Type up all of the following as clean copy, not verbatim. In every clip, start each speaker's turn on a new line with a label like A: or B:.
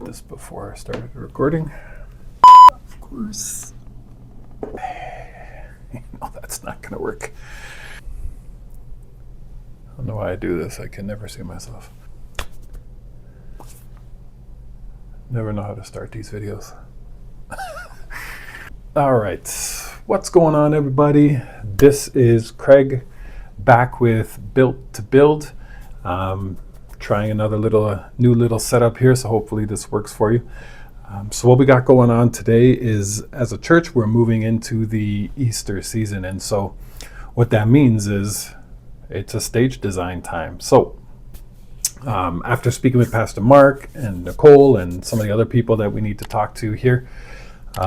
A: this before I started recording. Of course. No, that's not going to work. I don't know why I do this. I can never see myself. Never know how to start these videos. All right. What's going on, everybody? This is Craig back with Built to Build. Trying another new little setup here, so hopefully this works for you. So what we got going on today is, as a church, we're moving into the Easter season, and so what that means is it's a stage design time. So after speaking with Pastor Mark and Nicole and some of the other people that we need to talk to here,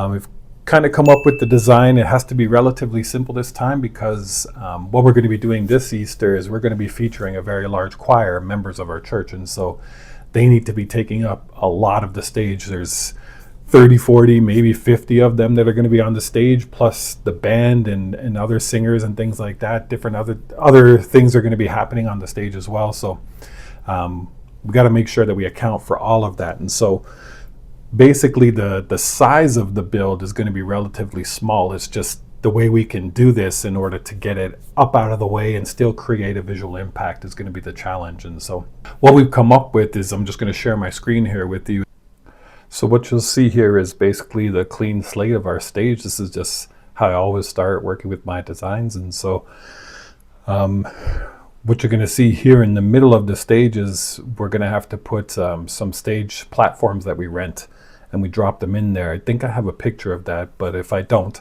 A: we've kind of come up with the design. It has to be relatively simple this time because what we're going to be doing this Easter is we're going to be featuring a very large choir, members of our church, and so they need to be taking up a lot of the stage. There's 30, 40, maybe 50 of them that are going to be on the stage, plus the band and other singers and things like that. Different other things are going to be happening on the stage as well. So we got to make sure that we account for all of that. And so basically the size of the build is going to be relatively small. It's just the way we can do this in order to get it up out of the way and still create a visual impact is going to be the challenge. And so what we've come up with is, I'm just going to share my screen here with you. So what you'll see here is basically the clean slate of our stage. This is just how I always start working with my designs. And so what you're going to see here in the middle of the stage is we're going to have to put some stage platforms that we rent, and we drop them in there. I think I have a picture of that, but if I don't,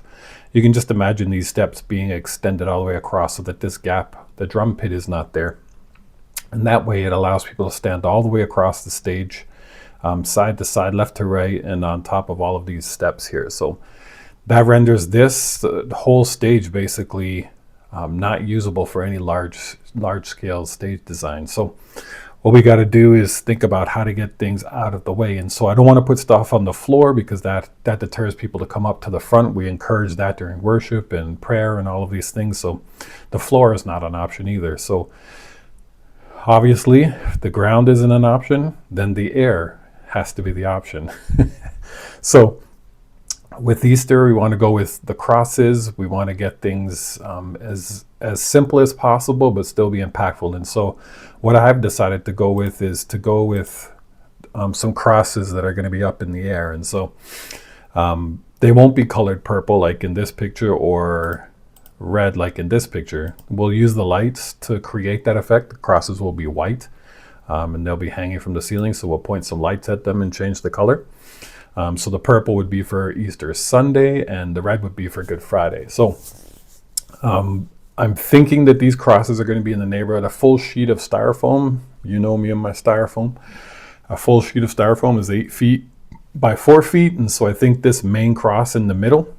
A: you can just imagine these steps being extended all the way across so that this gap, the drum pit, is not there. And that way it allows people to stand all the way across the stage, side to side, left to right, and on top of all of these steps here. So that renders this, the whole stage, basically not usable for any large scale stage design. So what we got to do is think about how to get things out of the way. And so I don't want to put stuff on the floor because that deters people to come up to the front. We encourage that during worship and prayer and all of these things. So the floor is not an option either. So obviously, if the ground isn't an option, then the air has to be the option. So with Easter, we want to go with the crosses. We want to get things as simple as possible, but still be impactful. And so what I've decided to go with is to go with some crosses that are going to be up in the air. And so they won't be colored purple like in this picture or red like in this picture. We'll use the lights to create that effect. The crosses will be white and they'll be hanging from the ceiling. So we'll point some lights at them and change the color. So the purple would be for Easter Sunday and the red would be for Good Friday. So I'm thinking that these crosses are going to be in the neighborhood. A full sheet of styrofoam, you know me and my styrofoam. A full sheet of styrofoam is 8 feet by 4 feet. And so I think this main cross in the middle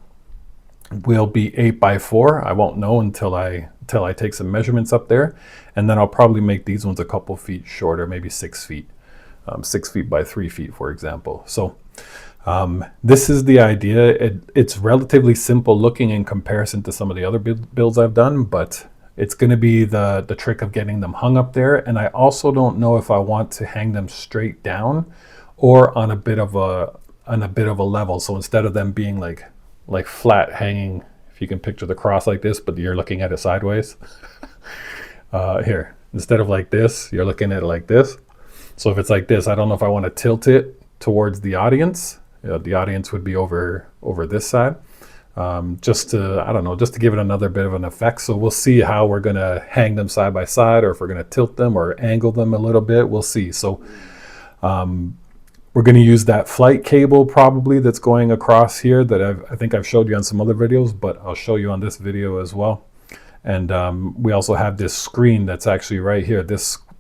A: will be 8 by 4. I won't know until I take some measurements up there. And then I'll probably make these ones a couple feet shorter, maybe 6 feet. 6 feet by 3 feet, for example. So this is the idea. It's relatively simple looking in comparison to some of the other builds I've done, but it's going to be the trick of getting them hung up there. And I also don't know if I want to hang them straight down or on a bit of a level. So instead of them being like flat hanging, if you can picture the cross like this, but you're looking at it sideways. Here, instead of like this, you're looking at it like this. So if it's like this, I don't know if I want to tilt it towards the audience. The audience would be over this side, just to give it another bit of an effect. So we'll see how we're going to hang them side by side, or if we're going to tilt them or angle them a little bit. We'll see. So we're going to use that flight cable probably that's going across here that I think I've showed you on some other videos, but I'll show you on this video as well. And we also have this screen that's actually right here.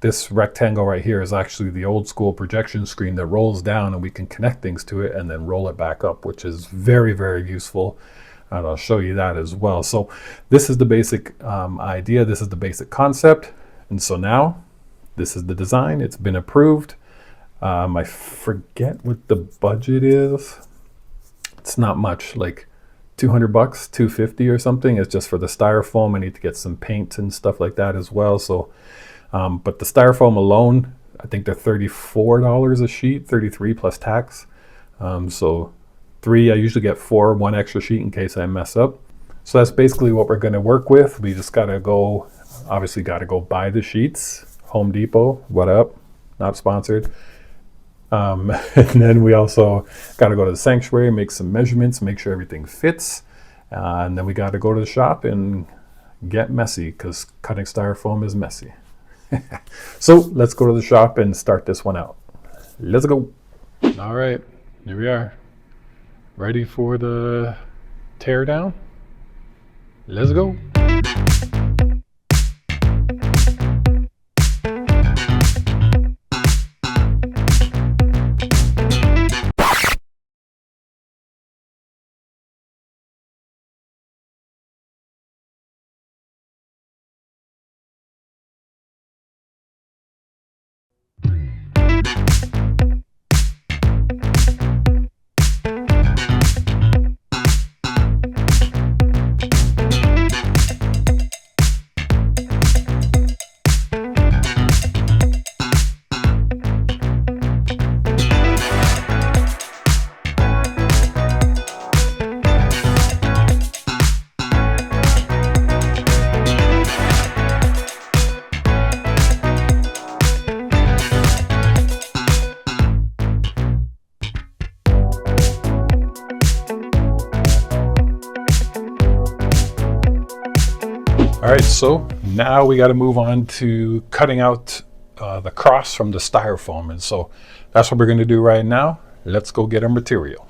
A: This rectangle right here is actually the old school projection screen that rolls down, and we can connect things to it and then roll it back up, which is very, very useful. And I'll show you that as well. So this is the basic idea. This is the basic concept. And so now this is the design. It's been approved. I forget what the budget is. It's not much, like $200, $250 or something. It's just for the styrofoam. I need to get some paint and stuff like that as well. So but the styrofoam alone I think they're $34 a sheet, 33 plus tax. So 3, I usually get 4, 1 extra sheet in case I mess up. So that's basically what we're going to work with. We just got to go, obviously got to go buy the sheets. Home Depot, what up? Not sponsored. And then we also got to go to the sanctuary, make some measurements, make sure everything fits. And then we got to go to the shop and get messy, because cutting styrofoam is messy. So let's go to the shop and start this one out. Let's go. All right, here we are. Ready for the tear down? Let's go. All right, so now we got to move on to cutting out the cross from the styrofoam. And so that's what we're going to do right now. Let's go get our material.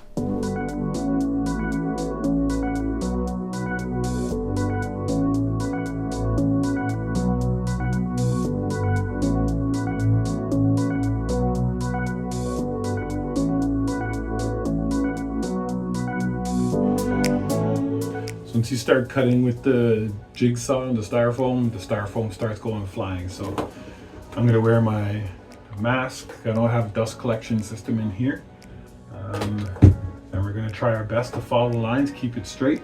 A: Once you start cutting with the jigsaw and the styrofoam starts going flying. So I'm gonna wear my mask. I don't have a dust collection system in here. And we're gonna try our best to follow the lines, keep it straight.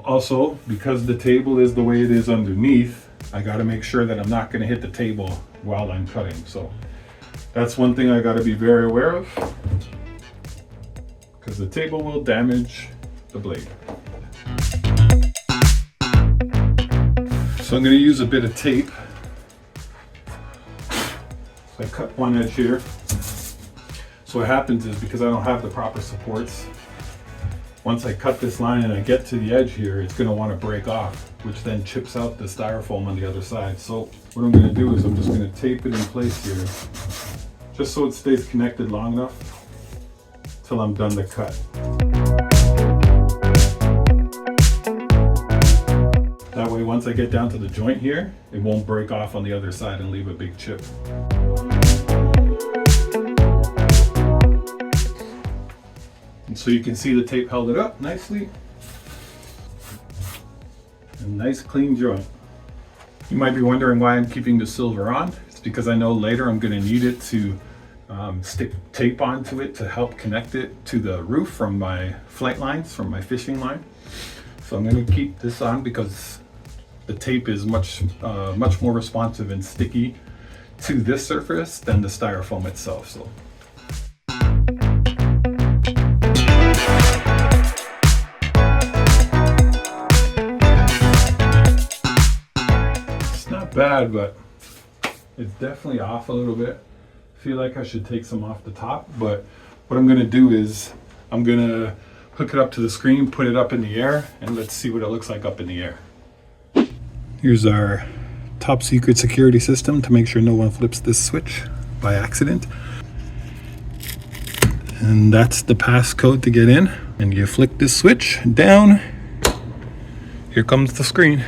A: Also, because the table is the way it is underneath, I gotta make sure that I'm not gonna hit the table while I'm cutting. So that's one thing I gotta be very aware of, because the table will damage the blade. So I'm going to use a bit of tape. So I cut one edge here. So what happens is, because I don't have the proper supports, once I cut this line and I get to the edge here, it's going to want to break off, which then chips out the styrofoam on the other side. So what I'm going to do is I'm just going to tape it in place here, just so it stays connected long enough till I'm done the cut. That way, once I get down to the joint here, it won't break off on the other side and leave a big chip. And so you can see the tape held it up nicely. A nice clean joint. You might be wondering why I'm keeping the silver on. It's because I know later I'm going to need it to stick tape onto it to help connect it to the roof from my flight lines, from my fishing line. So I'm going to keep this on because the tape is much more responsive and sticky to this surface than the styrofoam itself. So it's not bad, but it's definitely off a little bit. I feel like I should take some off the top, but what I'm going to do is I'm going to hook it up to the screen, put it up in the air, and let's see what it looks like up in the air. Here's our top secret security system to make sure no one flips this switch by accident. And that's the passcode to get in. And you flick this switch down, here comes the screen.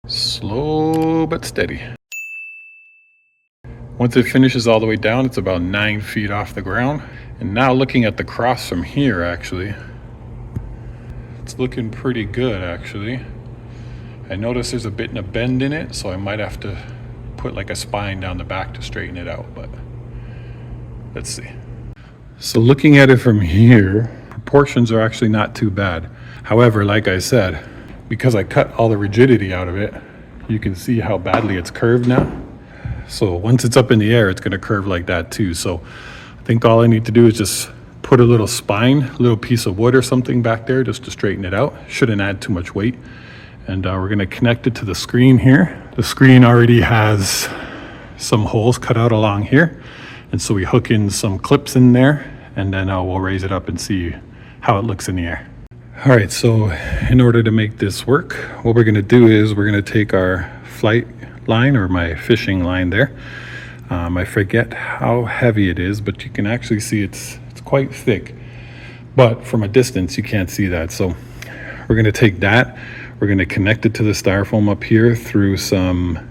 A: Slow but steady. Once it finishes all the way down, it's about 9 feet off the ground. And now looking at the cross from here, actually, it's looking pretty good, actually. I notice there's a bit of a bend in it, so I might have to put like a spine down the back to straighten it out, but let's see. So looking at it from here, proportions are actually not too bad. However, like I said, because I cut all the rigidity out of it, you can see how badly it's curved now. So once it's up in the air, it's going to curve like that too. So I think all I need to do is just put a little spine, a little piece of wood or something back there just to straighten it out. Shouldn't add too much weight. And we're going to connect it to the screen here. The screen already has some holes cut out along here. And so we hook in some clips in there, and then we'll raise it up and see how it looks in the air. All right, so in order to make this work, what we're going to do is we're going to take our flight line, or my fishing line there. I forget how heavy it is, but you can actually see it's quite thick. But from a distance, you can't see that. So we're going to take that. We're going to connect it to the styrofoam up here through some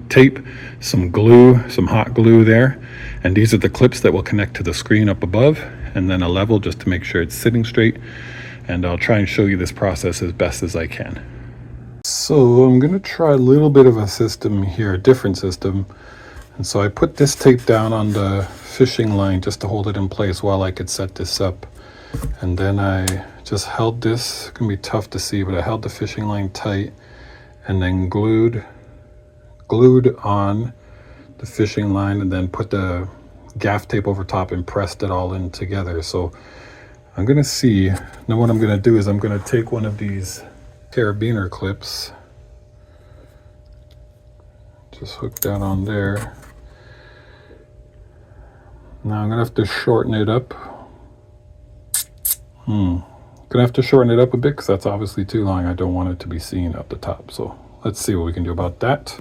A: tape, some glue, some hot glue there. And these are the clips that will connect to the screen up above, and then a level just to make sure it's sitting straight. And I'll try and show you this process as best as I can. So I'm going to try a little bit of a system here, a different system. And so I put this tape down on the fishing line just to hold it in place while I could set this up. And then I just held this, it's going to be tough to see, but I held the fishing line tight and then glued on the fishing line, and then put the gaff tape over top and pressed it all in together. So I'm going to see, now what I'm going to do is I'm going to take one of these carabiner clips, just hook that on there. Now I'm going to have to shorten it up. Gonna have to shorten it up a bit because that's obviously too long. I don't want it to be seen at the top. So let's see what we can do about that.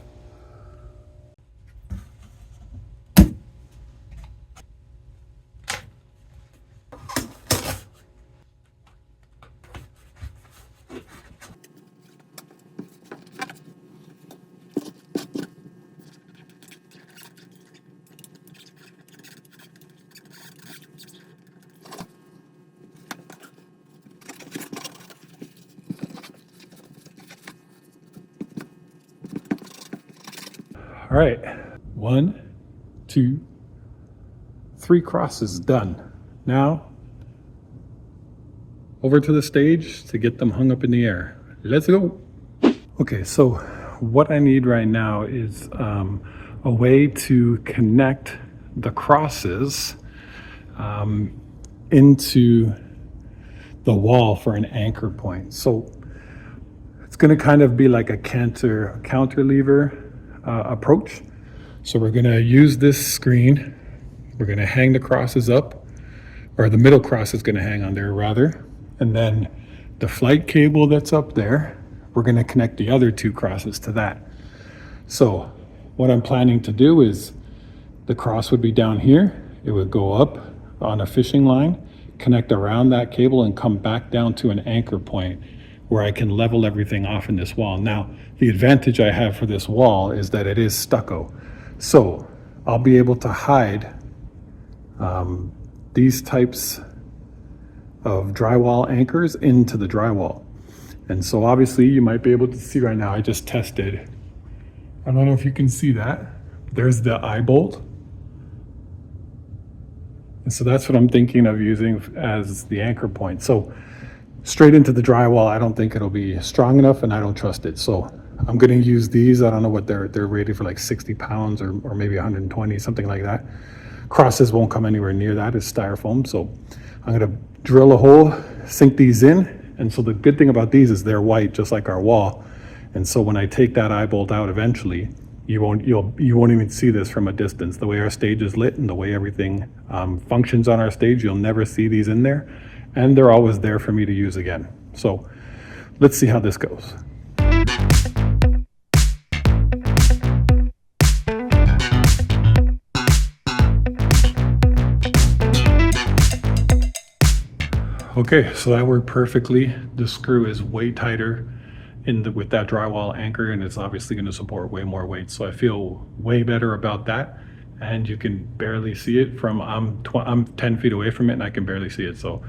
A: All right, 1, 2, 3 crosses done. Now, over to the stage to get them hung up in the air. Let's go. Okay, so what I need right now is a way to connect the crosses into the wall for an anchor point. So it's going to kind of be like a cantilever approach. So we're going to use this screen. We're going to hang the crosses up, or the middle cross is going to hang on there rather. And then the flight cable that's up there, we're going to connect the other 2 crosses to that. So what I'm planning to do is the cross would be down here. It would go up on a fishing line, connect around that cable, and come back down to an anchor point where I can level everything off in this wall. Now, the advantage I have for this wall is that it is stucco. So I'll be able to hide these types of drywall anchors into the drywall. And so obviously you might be able to see right now, I just tested. I don't know if you can see that. There's the eye bolt. And so that's what I'm thinking of using as the anchor point. So straight into the drywall, I don't think it'll be strong enough, and I don't trust it. So I'm going to use these. I don't know what they're rated for, like 60 pounds or maybe 120, something like that. Crosses won't come anywhere near that. It's styrofoam. So I'm going to drill a hole, sink these in. And so the good thing about these is they're white, just like our wall. And so when I take that eye bolt out eventually, you won't even see this from a distance. The way our stage is lit and the way everything functions on our stage, you'll never see these in there. And they're always there for me to use again. So let's see how this goes. Okay, so that worked perfectly. The screw is way tighter with that drywall anchor, and it's obviously going to support way more weight. So I feel way better about that. And you can barely see it from, I'm 10 feet away from it and I can barely see it. So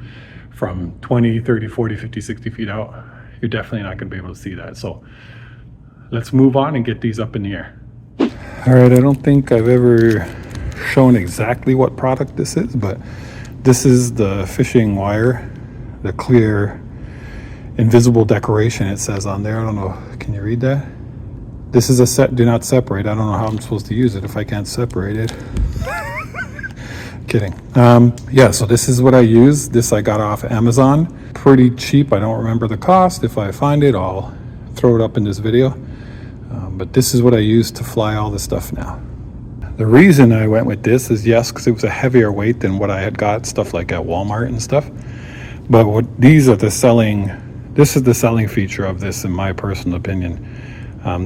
A: from 20, 30, 40, 50, 60 feet out, you're definitely not going to be able to see that. So let's move on and get these up in the air. All right, I don't think I've ever shown exactly what product this is, but this is the fishing wire, the clear invisible decoration it says on there. I don't know, can you read that? This is a set, do not separate. I don't know how I'm supposed to use it if I can't separate it. Kidding. Yeah, so this is what I use. This I got off Amazon. Pretty cheap. I don't remember the cost. If I find it, I'll throw it up in this video. But this is what I use to fly all this stuff now. The reason I went with this is, yes, because it was a heavier weight than what I had got, stuff like at Walmart and stuff. But what these are this is the selling feature of this, in my personal opinion.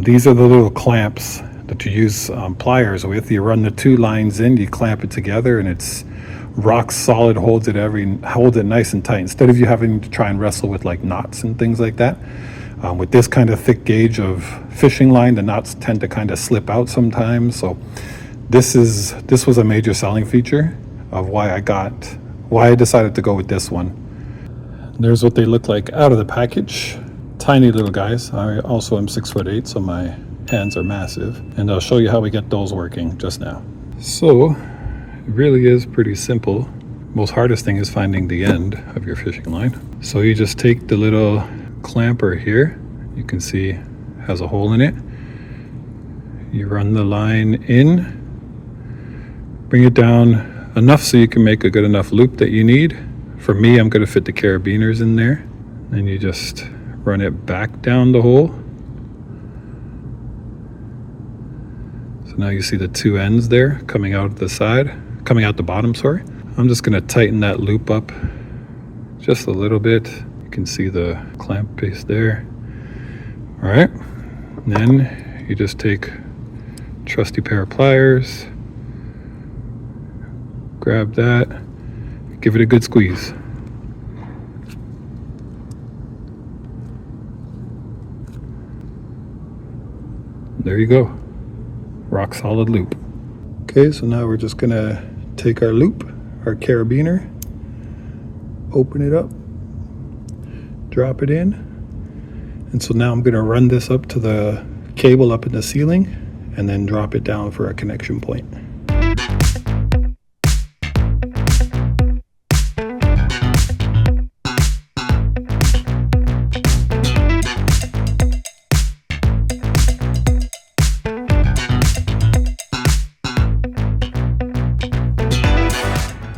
A: These are the little clamps that you use pliers with. You run the two lines in, you clamp it together, and it's rock solid, holds it nice and tight, instead of you having to try and wrestle with like knots and things like that. With this kind of thick gauge of fishing line, the knots tend to kind of slip out sometimes. So this was a major selling feature of why I decided to go with this one. There's what they look like out of the package. Tiny little guys. I also am 6'8", so my hands are massive. And I'll show you how we get those working just now. So it really is pretty simple. Most hardest thing is finding the end of your fishing line. So you just take the little clamper here. You can see has a hole in it. You run the line in, bring it down enough so you can make a good enough loop that you need. For me, I'm going to fit the carabiners in there. Then you just run it back down the hole. So now you see the two ends there coming out the bottom, sorry. I'm just going to tighten that loop up just a little bit. You can see the clamp base there. All right, and then you just take a trusty pair of pliers, grab that, give it a good squeeze. There you go, rock solid loop. Okay, so now we're just gonna take our loop, our carabiner, open it up, drop it in, and so now I'm gonna run this up to the cable up in the ceiling and then drop it down for a connection point.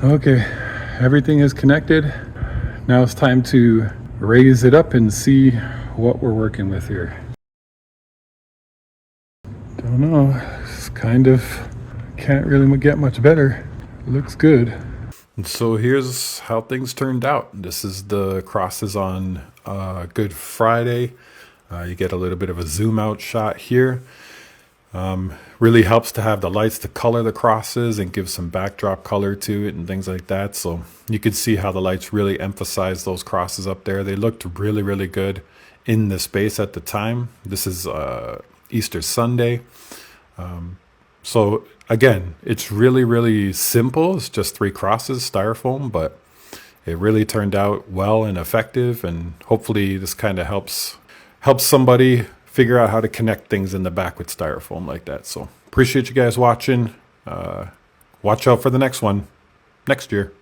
A: Okay, everything is connected. Now it's time to raise it up and see what we're working with here. Don't know, it's kind of, can't really get much better. Looks good. And so here's how things turned out. This is the crosses on Good Friday. You get a little bit of a zoom out shot here. Really helps to have the lights to color the crosses and give some backdrop color to it and things like that. So you could see how the lights really emphasize those crosses up there. They looked really, really good in the space at the time. This is Easter Sunday. So again, it's really, really simple. It's just 3 crosses, styrofoam, but it really turned out well and effective. And hopefully this kind of helps somebody figure out how to connect things in the back with styrofoam like that. So appreciate you guys watching. Watch out for the next one next year.